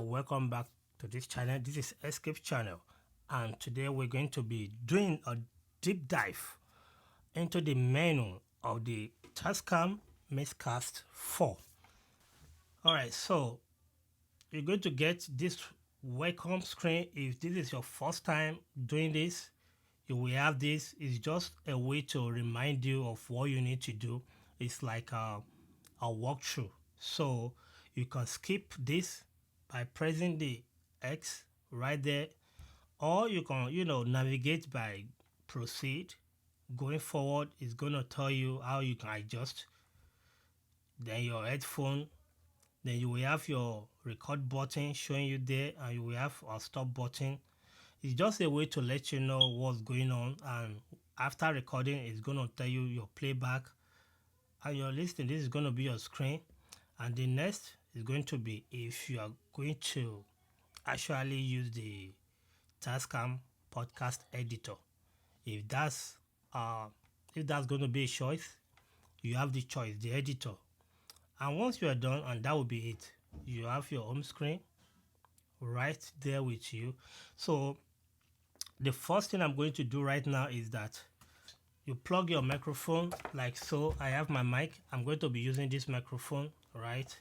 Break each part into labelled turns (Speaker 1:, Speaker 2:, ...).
Speaker 1: welcome back to this channel. This is Escape channel, and today we're going to be doing a deep dive into the menu of the Tascam Mixcast 4. Alright, so you're going to get this welcome screen. If this is your first time doing this, you will have this. It's just a way to remind you of what you need to do. It's like a walkthrough, so you can skip this by pressing the X right there, or you can navigate by proceed. Going forward is going to tell you how you can adjust. Then your headphone, then you will have your record button showing you there, and you will have a stop button. It's just a way to let you know what's going on, and after recording it's going to tell you your playback and your listening. This is going to be your screen, and the next is going to be if you are going to actually use the Tascam podcast editor. If that's going to be a choice, you have the choice, the editor. And once you are done, and that will be it, you have your home screen right there with you. So the first thing I'm going to do right now is that you plug your microphone like so. I have my mic. I'm going to be using this microphone, right?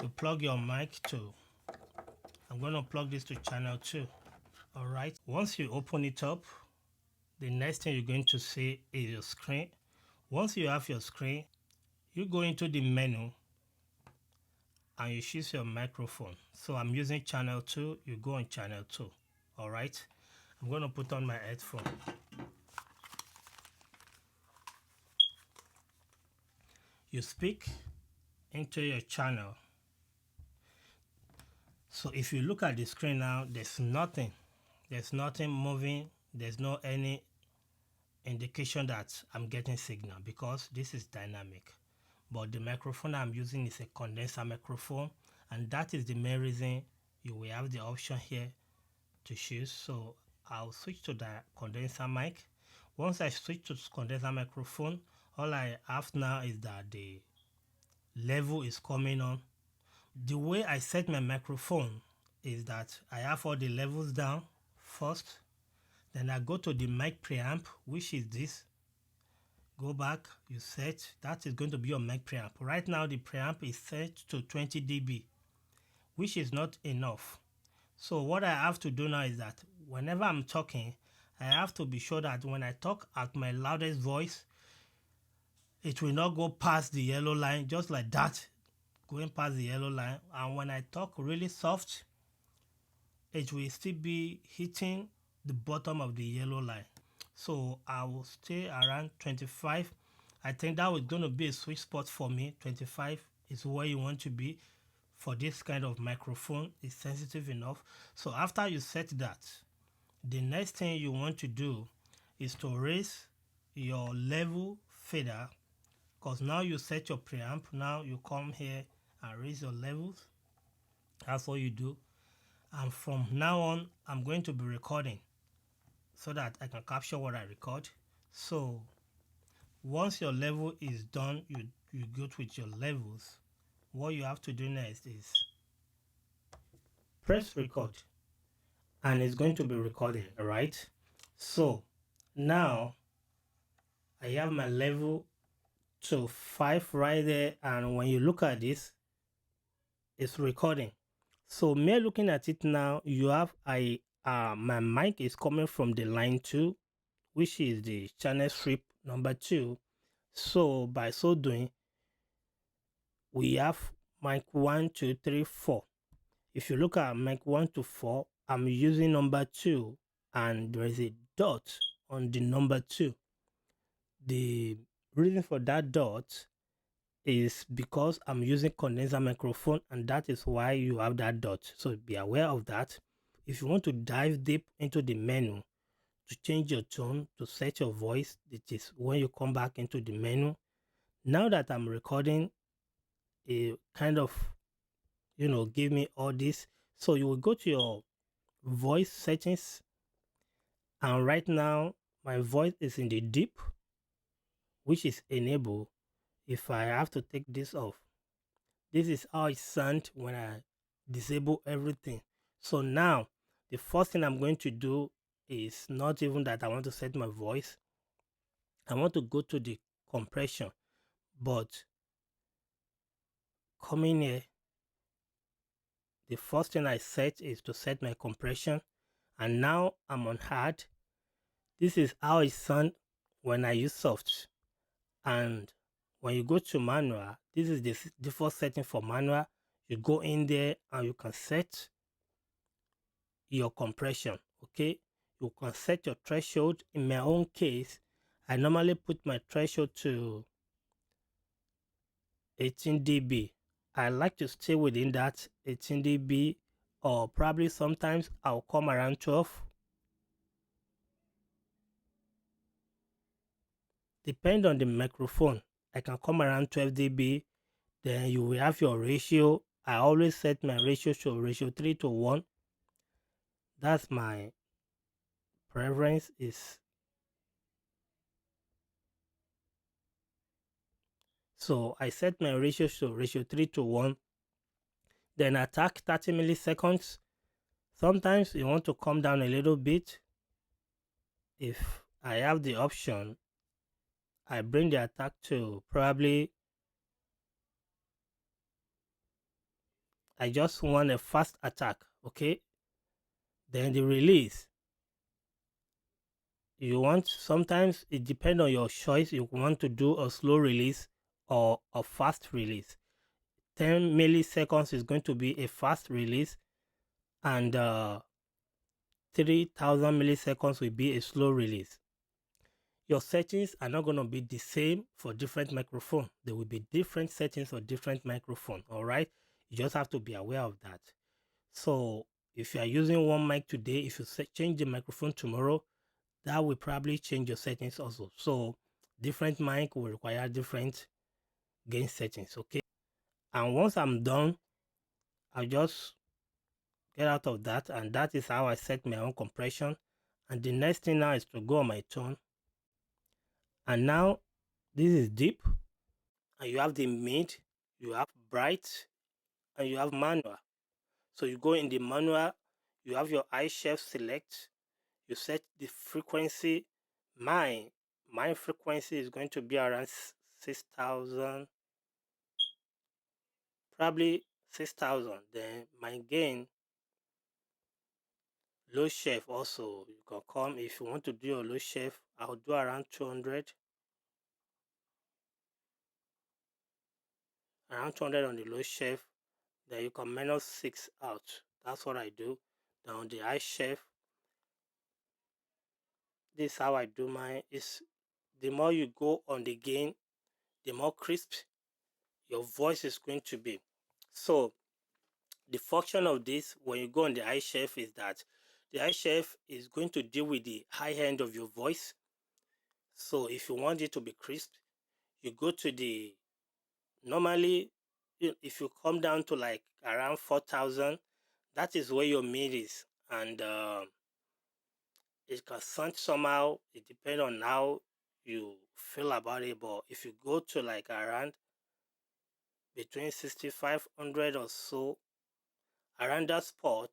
Speaker 1: You plug your mic to, I'm going to plug this to channel 2. All right. Once you open it up, the next thing you're going to see is your screen. Once you have your screen, you go into the menu and you choose your microphone. So I'm using channel 2. You go on channel 2. All right. I'm going to put on my headphone. You speak into your channel. So if you look at the screen now, there's nothing moving. There's no any indication that I'm getting signal because this is dynamic. But the microphone I'm using is a condenser microphone, and that is the main reason you will have the option here to choose. So I'll switch to the condenser mic. Once I switch to condenser microphone, all I have now is that the level is coming on. The way I set my microphone is that I have all the levels down first, then I go to the mic preamp, which is this. Go back, you set, that is going to be your mic preamp. Right now the preamp is set to 20 dB, which is not enough. So what I have to do now is that whenever I'm talking, I have to be sure that when I talk at my loudest voice, it will not go past the yellow line, just like that, going past the yellow line. And when I talk really soft, it will still be hitting the bottom of the yellow line. So I will stay around 25. I think that was going to be a sweet spot for me. 25 is where you want to be for this kind of microphone. It's sensitive enough. So after you set that, the next thing you want to do is to raise your level fader, because now you set your preamp. Now you come here and raise your levels. That's what you do. And from now on, I'm going to be recording so that I can capture what I record. So once your level is done, you go with your levels. What you have to do next is press record, and it's going to be recording, right? So now I have my level to 5 right there, and when you look at this, it's recording. So me looking at it now, you have my mic is coming from the line 2, which is the channel strip number 2. So by so doing, we have mic 1, 2, 3, 4. If you look at mic 1 to 4, I'm using number 2, and there is a dot on the number 2. The reason for that dot is because I'm using condenser microphone, and that is why you have that dot. So be aware of that. If you want to dive deep into the menu to change your tone, to set your voice, it is when you come back into the menu. Now that I'm recording, it kind of give me all this. So you will go to your voice settings, and right now my voice is in the deep, which is enabled. If I have to take this off, this is how it sounds when I disable everything. So now the first thing I'm going to do is not even that I want to set my voice. I want to go to the compression, but coming here, the first thing I set is to set my compression, and now I'm on hard. This is how it sounds when I use soft. And when you go to manual, this is the default setting for manual. You go in there and you can set your compression. Okay, you can set your threshold. In my own case, I normally put my threshold to 18 dB. I like to stay within that 18 dB, or probably sometimes I'll come around 12. Depend on the microphone, I can come around 12 dB. Then you will have your ratio. I always set my ratio to ratio 3:1. That's my preference. Is so I set my ratio to ratio 3:1. Then attack 30 milliseconds. Sometimes you want to come down a little bit. If I have the option, I bring the attack to probably, I just want a fast attack. Okay, then the release, you want, sometimes it depends on your choice. You want to do a slow release or a fast release. 10 milliseconds is going to be a fast release, and 3000 milliseconds will be a slow release. Your settings are not going to be the same for different microphone. There will be different settings for different microphone. All right, you just have to be aware of that. So if you are using one mic today, if you change the microphone tomorrow, that will probably change your settings also. So different mic will require different gain settings. Okay, and once I'm done, I'll just get out of that, and that is how I set my own compression. And the next thing now is to go on my tone, and now this is deep, and you have the mid, you have bright, and you have manual. So you go in the manual, you have your I chef select, you set the frequency. My frequency is going to be around 6,000, probably 6,000. Then my gain, low chef also, you can come if you want to do your low chef. I'll do around 200, around 200 on the low chef. Then you can minus 6 out. That's what I do. Then on the high chef, this is how I do mine. Is the more you go on the gain, the more crisp your voice is going to be. So the function of this when you go on the high chef is that the high chef is going to deal with the high end of your voice. So if you want it to be crisp, you go to the, normally if you come down to like around 4,000, that is where your mid is. And it can sound somehow, it depends on how you feel about it. But if you go to like around between 6,500 or so, around that spot,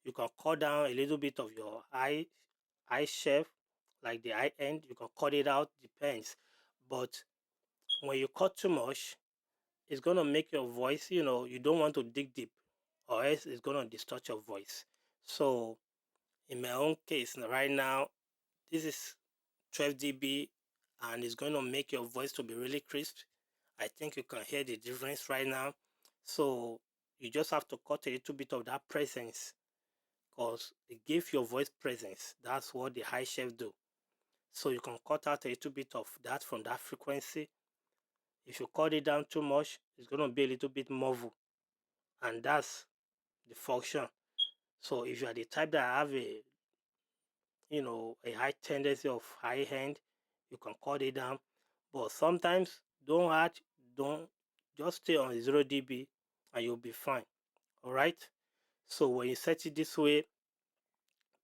Speaker 1: you can cut down a little bit of your high chef, like the high end. You can cut it out, depends. But when you cut too much, it's gonna make your voice, you don't want to dig deep, or else it's gonna distort your voice. So in my own case right now, this is 12 dB, and it's going to make your voice to be really crisp. I think you can hear the difference right now. So you just have to cut a little bit of that presence, because it gives your voice presence. That's what the high chef do. So you can cut out a little bit of that from that frequency. If you cut it down too much, it's going to be a little bit muffled, and that's the function. So if you are the type that have a high tendency of high end, you can cut it down. But sometimes don't just stay on 0 dB and you'll be fine. All right. So when you set it this way,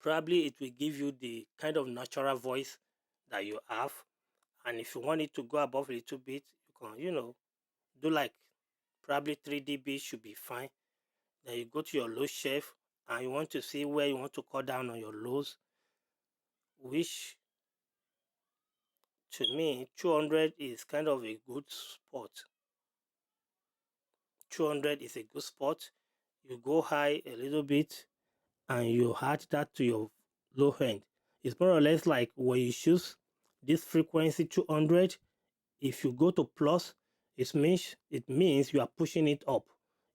Speaker 1: probably it will give you the kind of natural voice that you have. And if you want it to go above a little bit, you can do like probably 3 dB should be fine. Then you go to your low shelf and you want to see where you want to cut down on your lows, which to me 200 is kind of a good spot. 200 is a good spot. You go high a little bit and you add that to your low end. It's more or less like when you choose this frequency 200, if you go to plus, it means you are pushing it up.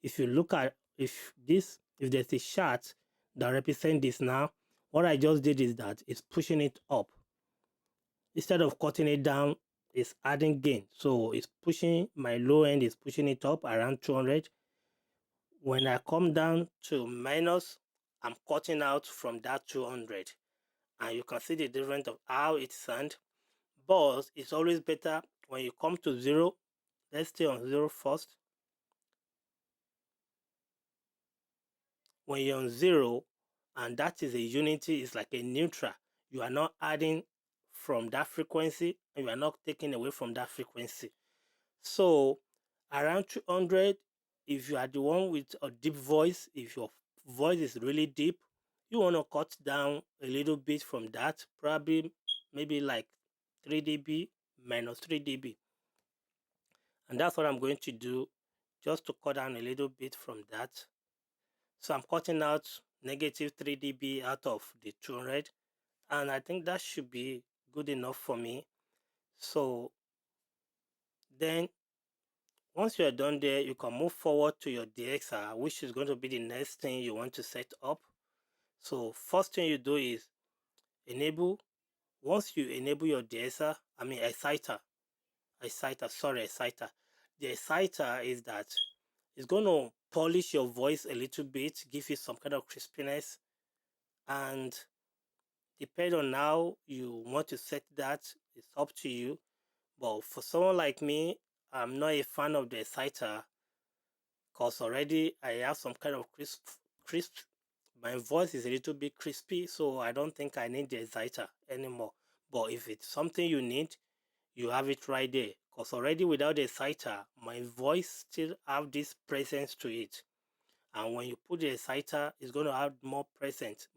Speaker 1: If you look at if there's a chart that represents this now, what I just did is that it's pushing it up. Instead of cutting it down, it's adding gain. So it's pushing my low end is pushing it up around 200. When I come down to minus, I'm cutting out from that 200. And you can see the difference of how it sounds. But it's always better when you come to zero. Let's stay on zero first. When you're on zero, and that is a unity, it's like a neutral. You are not adding from that frequency, and you are not taking away from that frequency. So around 200, if you are the one with a deep voice, if your voice is really deep, you want to cut down a little bit from that, probably maybe like 3 dB minus 3 dB. And that's what I'm going to do, just to cut down a little bit from that. So I'm cutting out negative 3 dB out of the 200, and I think that should be good enough for me. So then once you are done there, you can move forward to your De-esser, which is going to be the next thing you want to set up. So first thing you do is enable. Once you enable your De-esser, exciter. The exciter is that it's going to polish your voice a little bit, give you some kind of crispiness, and depending on how you want to set that, it's up to you. But for someone like me, I'm not a fan of the exciter because already I have some kind of crisp. My voice is a little bit crispy, so I don't think I need the exciter anymore. But if it's something you need, you have it right there. Because already without the exciter, my voice still have this presence to it. And when you put the exciter, it's going to have more presence,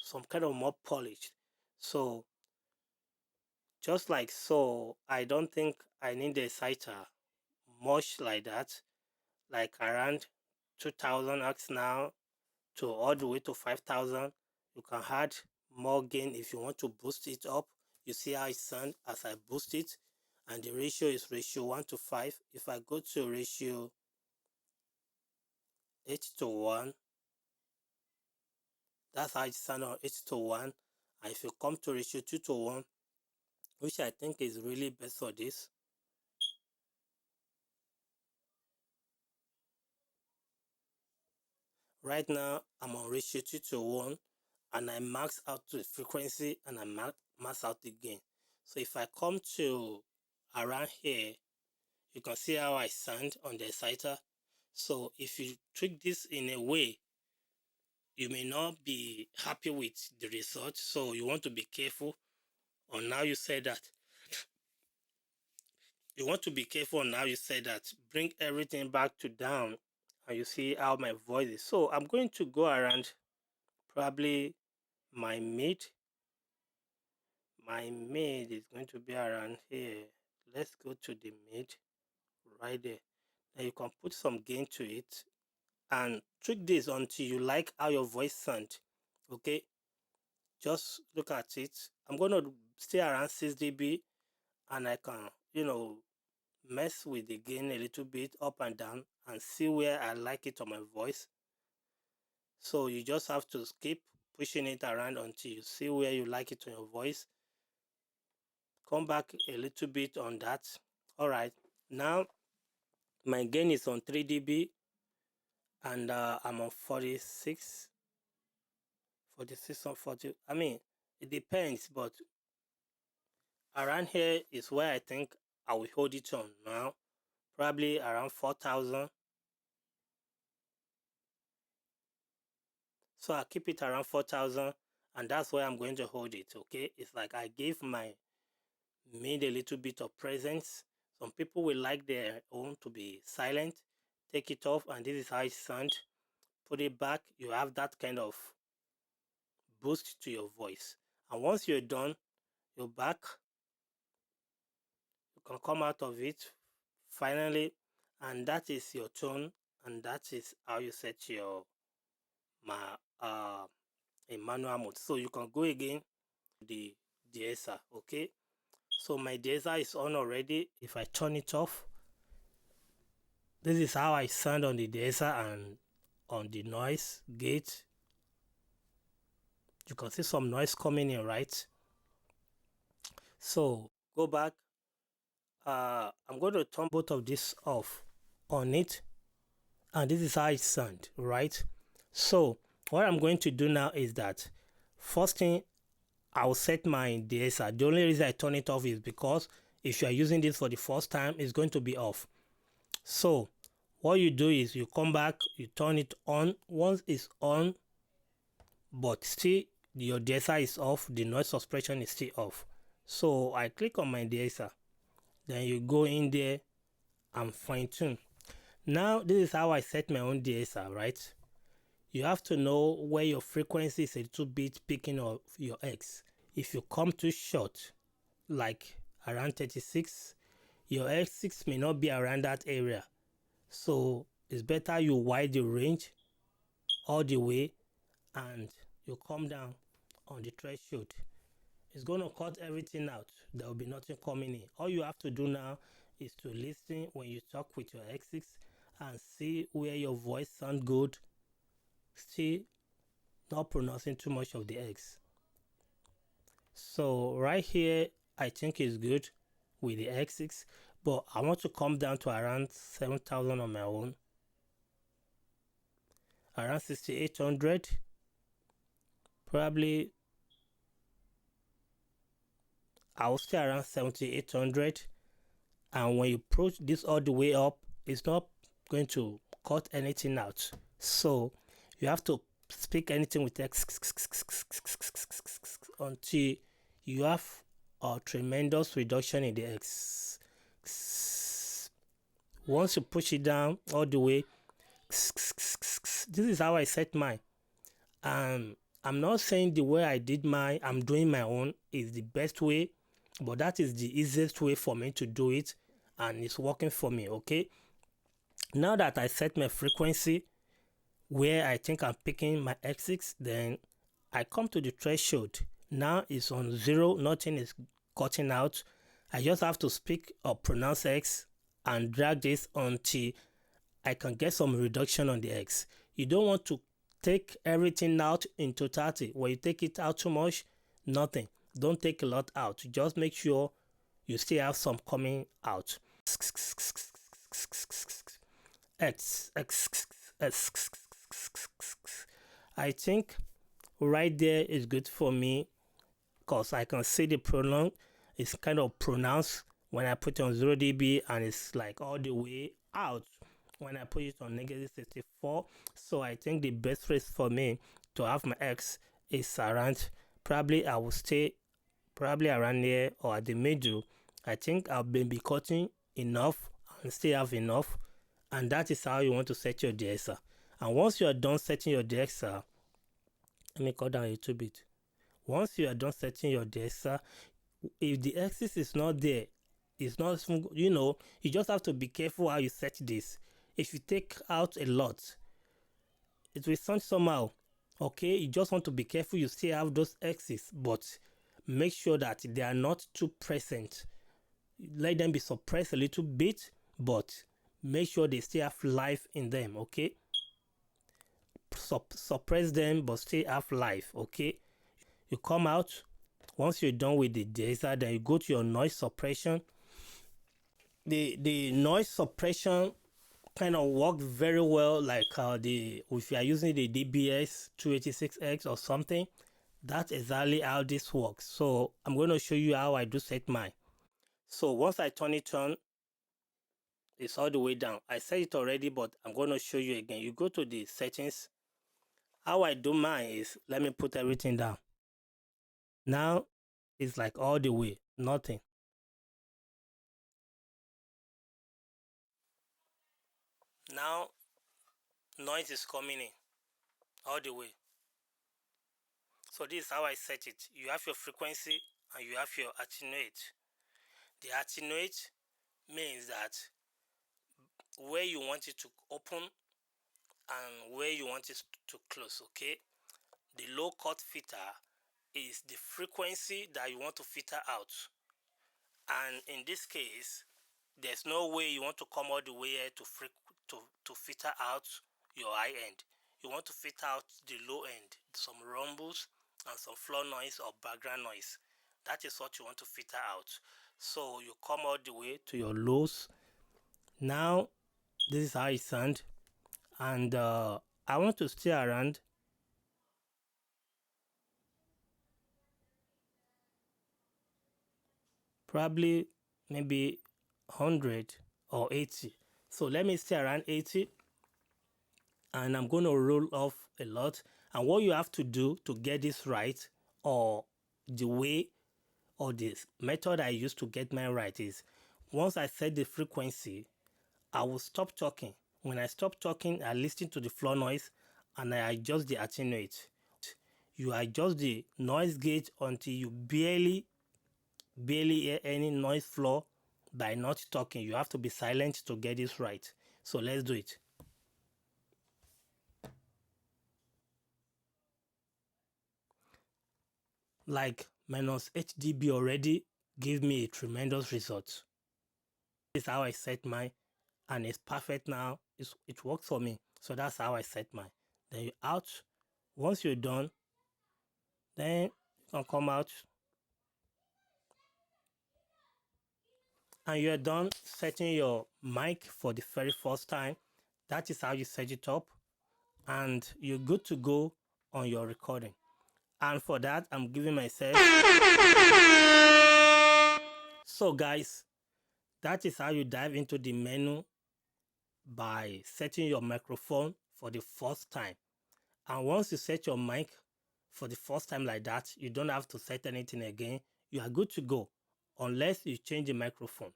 Speaker 1: some kind of more polished. So just like so, I don't think I need the exciter much like that, like around 2000 x now to all the way to 5000. You can add more gain if you want to boost it up. You see how it sounds as I boost it, and the ratio is ratio 1 to 5. If I go to ratio 8 to 1, that's how it sounds on 8 to 1. And if you come to ratio 2 to 1, which I think is really best for this, right now I'm on ratio 2 to 1, and I max out the frequency and I max out the gain. So if I come to around here, you can see how I sound on the exciter. So if you tweak this in a way, you may not be happy with the result. So you want to be careful on how you say that. You want to be careful on how you say that. Bring everything back to down, and you see how my voice is. So I'm going to go around probably my mid. My mid is going to be around here. Let's go to the mid right there. Now you can put some gain to it and tweak this until you like how your voice sounds. Okay, just look at it. I'm going to stay around 6 dB, and I can mess with the gain a little bit up and down and see where I like it on my voice. So you just have to keep pushing it around until you see where you like it on your voice. Come back a little bit on that. All right, now my gain is on 3 dB, and I'm on 46 or 40. It depends, but around here is where I think I will hold it on now, probably around 4000. So I keep it around 4000, and that's where I'm going to hold it. Okay, it's like I gave my mid a little bit of presence. Some people will like their own to be silent. take it off, and this is how it sounds. Put it back, you have that kind of boost to your voice. And once you're done, you're back, you can come out of it finally, and that is your tone, and that is how you set your in manual mode. So you can go again the de-esser. Okay, so my de-esser is on already. If I turn it off, this is how I sound on the de-esser and on the noise gate. You can see some noise coming in, right? So go back. I'm going to turn both of this off on it, and this is how it sounds, right? So what I'm going to do now is that first thing, I'll set my de-esser. The only reason I turn it off is because if you are using this for the first time, it's going to be off. So what you do is you come back, you turn it on. Once it's on, but still your de-esser is off, the noise suppression is still off. So I click on my de-esser, then you go in there and fine tune. Now this is how I set my own de-esser, right? You have to know where your frequency is a little bit picking of your X. If you come too short, like around 36, your X6 may not be around that area. So it's better you widen the range all the way and you come down on the threshold. It's going to cut everything out. There will be nothing coming in. All you have to do now is to listen when you talk with your X6 and see where your voice sounds good. Still not pronouncing too much of the X. So right here, I think is good with the X6, but I want to come down to around 7,000 on my own. Around 6,800. Probably I'll stay around 7,800. And when you approach this all the way up, it's not going to cut anything out. So you have to speak anything with X until you have a tremendous reduction in the X. Once you push it down all the way, this is how I set mine. And I'm not saying the way I did mine, I'm doing my own is the best way, but that is the easiest way for me to do it, and it's working for me. Okay, now that I set my frequency where I think I'm picking my X6, then I come to the threshold. Now it's on 0, nothing is cutting out. I just have to speak or pronounce X and drag this until I can get some reduction on the X. You don't want to take everything out in totality. When you take it out too much, nothing. Don't take a lot out. Just make sure you still have some coming out. X. I think right there is good for me because I can see the pronoun. It's kind of pronounced when I put it on 0 dB, and it's like all the way out when I put it on negative 64. So I think the best place for me to have my X is around, probably I will stay probably around here or at the middle. I think I'll be cutting enough and still have enough, and that is how you want to set your de-esser. And once you are done setting your de-esser, let me cut down a little bit. Once you are done setting your de-esser, if the axis is not there, it's not, you just have to be careful how you set this. If you take out a lot, it will sound somehow. Okay, you just want to be careful you still have those X's, but make sure that they are not too present. Let them be suppressed a little bit, but make sure they still have life in them. Okay, suppress them but still have life. Okay, you come out. Once you're done with the de-esser, then you go to your noise suppression. The noise suppression kind of works very well, like if you are using the DBS 286X or something. That's exactly how this works. So I'm going to show you how I do set mine. So once I turn it on, it's all the way down. I set it already, but I'm going to show you again. You go to the settings. How I do mine is, let me put everything down. Now it's like all the way, nothing. Now noise is coming in all the way. So this is how I set it. You have your frequency and you have your attenuate. The attenuate means that where you want it to open and where you want it to close, okay? The low cut filter is the frequency that you want to filter out. And in this case, there's no way you want to come all the way here to filter out your high end. You want to filter out the low end, some rumbles and some floor noise or background noise. That is what you want to filter out. So you come all the way to your lows. Now this is how it sounds, and I want to stay around probably maybe 100 or 80. So let me stay around 80, and I'm going to roll off a lot. And what you have to do to get this right, or the way or this method I use to get mine right, is once I set the frequency, I will stop talking. When I stop talking, I listen to the floor noise and I adjust the attenuate. You adjust the noise gauge until you barely hear any noise floor by not talking. You have to be silent to get this right. So let's do it. Like minus 8 dB already gave me a tremendous result. This is how I set mine, and it's perfect now. It works for me. So that's how I set mine. Then you out. Once you're done, then you can come out and you're done setting your mic for the very first time. That is how you set it up, and you're good to go on your recording. And for that, I'm giving myself. So guys, that is how you dive into the menu by setting your microphone for the first time. And once you set your mic for the first time like that, you don't have to set anything again. You are good to go unless you change the microphone.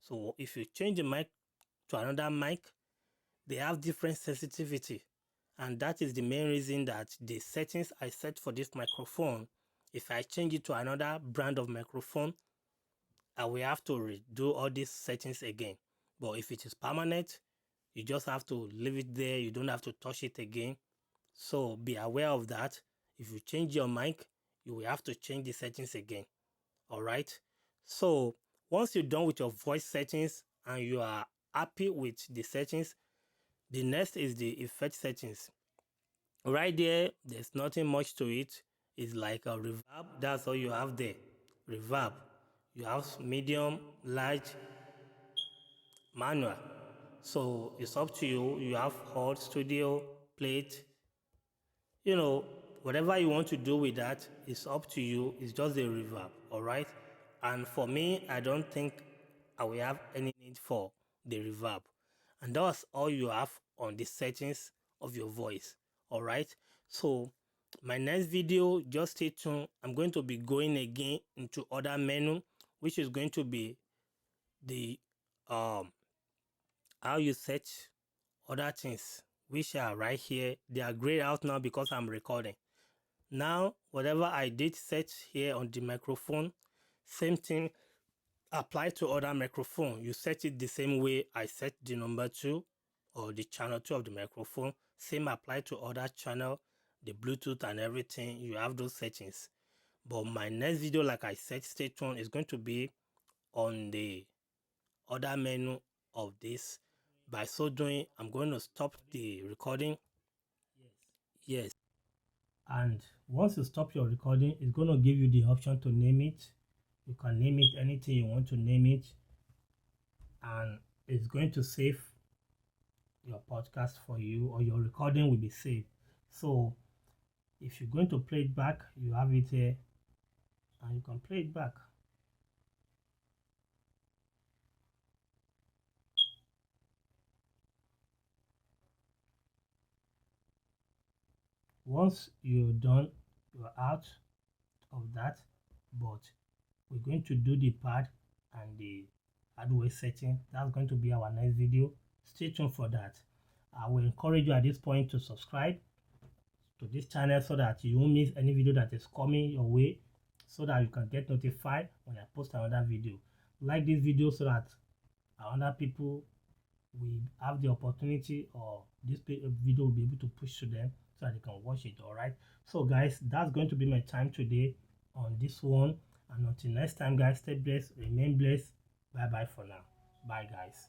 Speaker 1: So if you change the mic to another mic, they have different sensitivity. And that is the main reason that the settings I set for this microphone, if I change it to another brand of microphone, I will have to redo all these settings again. But if it is permanent, you just have to leave it there. You don't have to touch it again. So be aware of that. If you change your mic, you will have to change the settings again. All right. So once you're done with your voice settings and you are happy with the settings, the next is the effect settings. Right there, there's nothing much to it. It's like a reverb. That's all you have there. Reverb. You have medium, large, manual. So it's up to you. You have hot, studio, plate. Whatever you want to do with that is up to you. It's just a reverb, all right? And for me, I don't think I will have any need for the reverb. And that's all you have on the settings of your voice, all right? So my next video, just stay tuned. I'm going to be going again into other menu, which is going to be the how you set other things, which are right here. They are grayed out now because I'm recording. Now, whatever I did set here on the microphone, same thing apply to other microphone. You set it the same way I set the number 2 or the channel 2 of the microphone. Same apply to other channel, the Bluetooth and everything. You have those settings. But my next video, like I said, stay tuned, is going to be on the other menu of this. By so doing, I'm going to stop the recording. Yes. And once you stop your recording, it's going to give you the option to name it. You can name it anything you want to name it, and it's going to save your podcast for you, or your recording will be saved. So if you're going to play it back, you have it here and you can play it back. Once you're done, you're out of that, but we're going to do the pad and the hardware setting. That's going to be our next video. Stay tuned for that. I will encourage you at this point to subscribe to this channel so that you won't miss any video that is coming your way, so that you can get notified when I post another video. Like this video so that other people will have the opportunity, or this video will be able to push to them so that they can watch it. All right, so guys, that's going to be my time today on this one, and until next time guys, stay blessed, remain blessed. Bye bye for now. Bye guys.